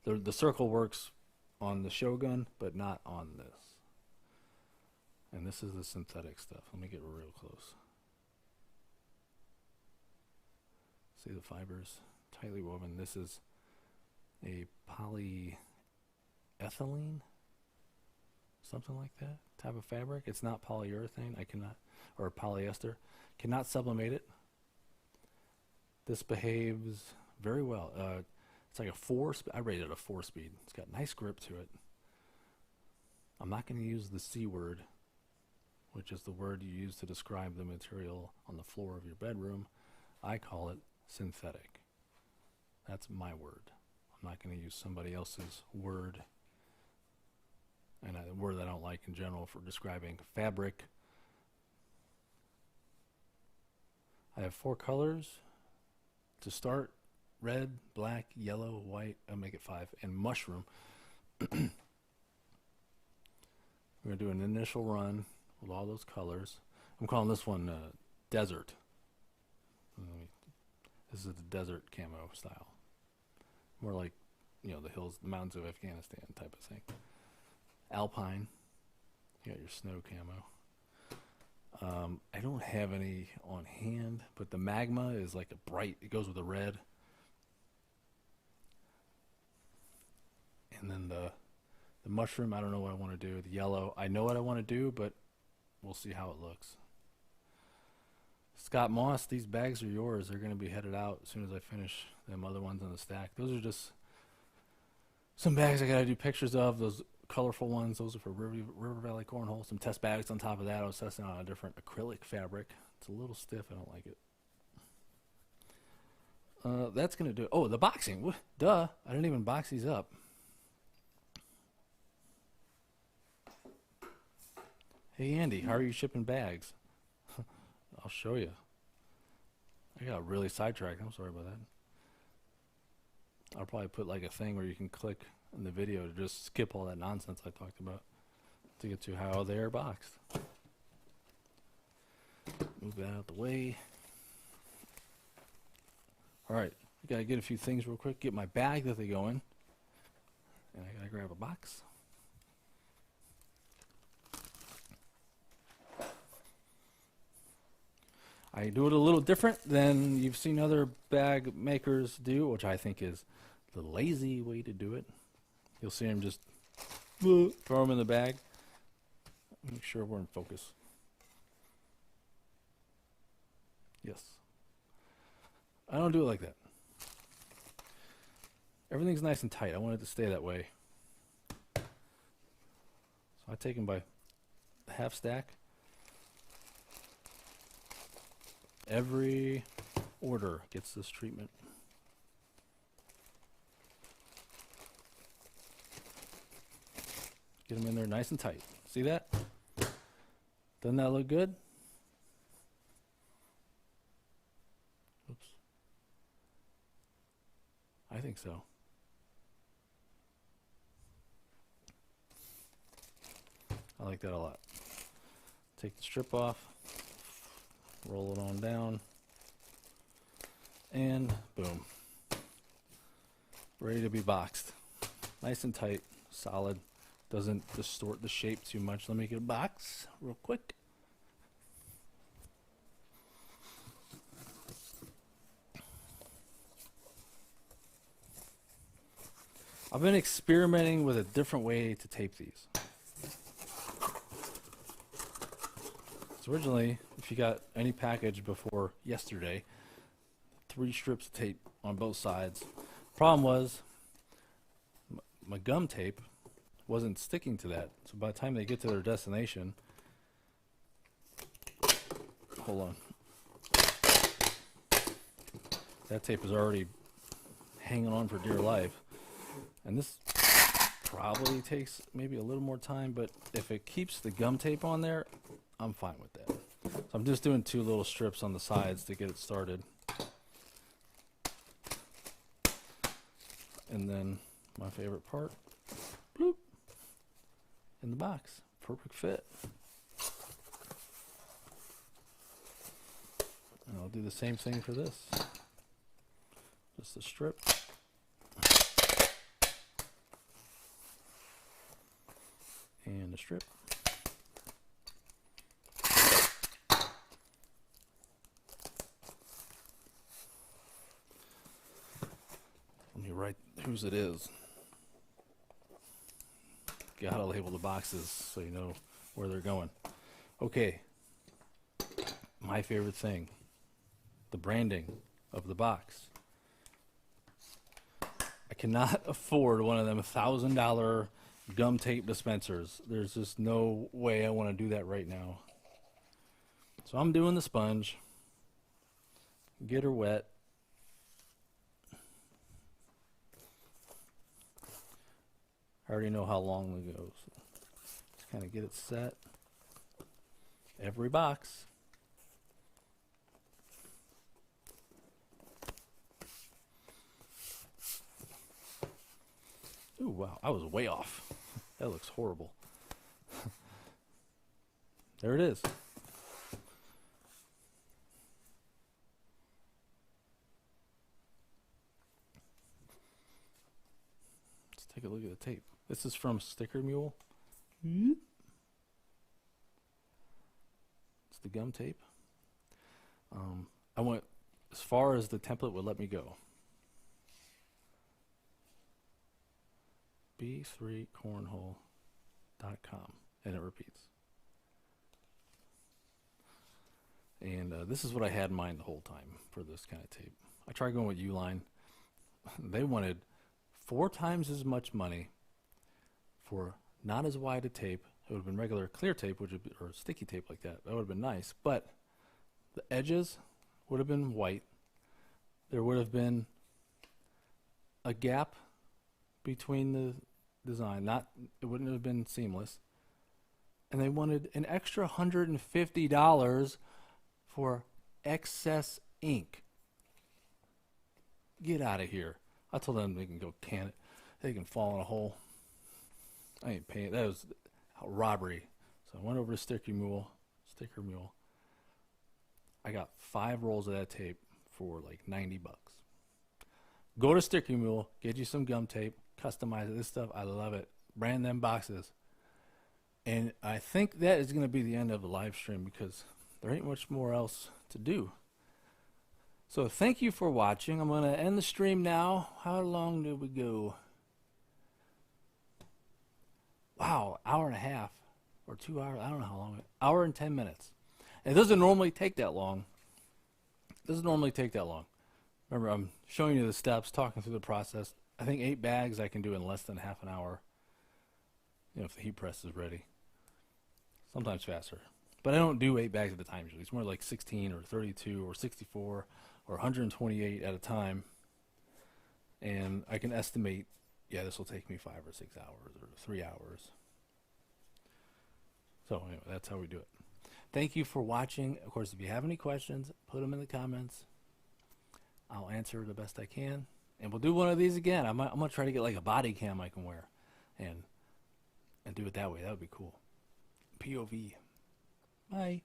The circle works on the Shogun, but not on this. And this is the synthetic stuff. Let me get real close. See the fibers, tightly woven. This is a polyethylene, something like that type of fabric. It's not polyurethane. Or polyester. Cannot sublimate it. This behaves very well. It's like a 4. I rated it a 4-speed. It's got nice grip to it. I'm not going to use the C word, which is the word you use to describe the material on the floor of your bedroom. I call it synthetic. That's my word. I'm not going to use somebody else's word, and a word that I don't like in general for describing fabric. I have 4 colors to start: red, black, yellow, white. I'll make it 5, and mushroom. We're going to do an initial run with all those colors. I'm calling this one desert. This is the desert camo style. More like, the hills, the mountains of Afghanistan type of thing. Alpine. You got your snow camo. I don't have any on hand, but the magma is like a bright, it goes with the red. And then the mushroom, I don't know what I want to do. The yellow, I know what I want to do, but we'll see how it looks. Scott Moss, these bags are yours. They're going to be headed out as soon as I finish them other ones on the stack. Those are just some bags I got to do pictures of. Those colorful ones, those are for River Valley Cornhole. Some test bags on top of that. I was testing on a different acrylic fabric. It's a little stiff. I don't like it. That's going to do it. Oh, the boxing. Duh. I didn't even box these up. Hey, Andy, how are you shipping bags? I'll show you. I got really sidetracked. I'm sorry about that. I'll probably put like a thing where you can click in the video to just skip all that nonsense I talked about to get to how they are boxed. Move that out the way. All right, I gotta get a few things real quick, get my bag that they go in. And I gotta grab a box. I do it a little different than you've seen other bag makers do, which I think is the lazy way to do it. You'll see them just throw them in the bag. Make sure we're in focus. Yes. I don't do it like that. Everything's nice and tight. I want it to stay that way. So I take them by half stack. Every order gets this treatment. Get them in there nice and tight. See that? Doesn't that look good? Oops. I think so. I like that a lot. Take the strip off, roll it on down, and boom. Ready to be boxed. Nice and tight, solid. Doesn't distort the shape too much. Let me get a box real quick. I've been experimenting with a different way to tape these. So originally, if you got any package before yesterday, 3 strips of tape on both sides. Problem was, my gum tape wasn't sticking to that. So by the time they get to their destination, hold on, that tape is already hanging on for dear life. And this probably takes maybe a little more time, but if it keeps the gum tape on there, I'm fine with that. So I'm just doing 2 little strips on the sides to get it started. And then my favorite part, bloop, in the box. Perfect fit. And I'll do the same thing for this. Just a strip. And a strip. Let me write whose it is. Gotta label the boxes so you know where they're going. Okay. My favorite thing. The branding of the box. I cannot afford one of them $1,000 gum tape dispensers. There's just no way I want to do that right now. So I'm doing the sponge. Get her wet. I already know how long it goes. Just kind of get it set. Every box. Ooh, wow, I was way off. That looks horrible. There it is. Let's take a look at the tape. This is from Sticker Mule. It's the gum tape. I went as far as the template would let me go. b3cornhole.com, and it repeats. And this is what I had in mind the whole time for this kind of tape. I tried going with Uline. They wanted 4 times as much money for not as wide a tape. It would have been regular clear tape, which would be, or sticky tape like that. That would have been nice, but the edges would have been white. There would have been a gap between the design. It wouldn't have been seamless. And they wanted an extra $150 for excess ink. Get out of here. I told them they can go can it. They can fall in a hole. I ain't paying. That was robbery. So I went over to Sticker Mule. I got 5 rolls of that tape for like $90. Go to Sticker Mule, get you some gum tape, customize it. This stuff, I love it. Brand them boxes. And I think that is going to be the end of the live stream because there ain't much more else to do. So thank you for watching. I'm going to end the stream now. How long did we go? Wow, hour and a half or 2 hours. I don't know how long. Hour and 10 minutes. And it doesn't normally take that long. It doesn't normally take that long. Remember, I'm showing you the steps, talking through the process. I think 8 bags I can do in less than half an hour. You know, if the heat press is ready. Sometimes faster. But I don't do 8 bags at a time usually. It's more like 16 or 32 or 64 or 128 at a time. And I can estimate, yeah, this will take me 5 or 6 hours or 3 hours. So anyway, that's how we do it. Thank you for watching. Of course, if you have any questions, put them in the comments. I'll answer the best I can. And we'll do one of these again. I'm going to try to get like a body cam I can wear and do it that way. That would be cool. POV. Bye.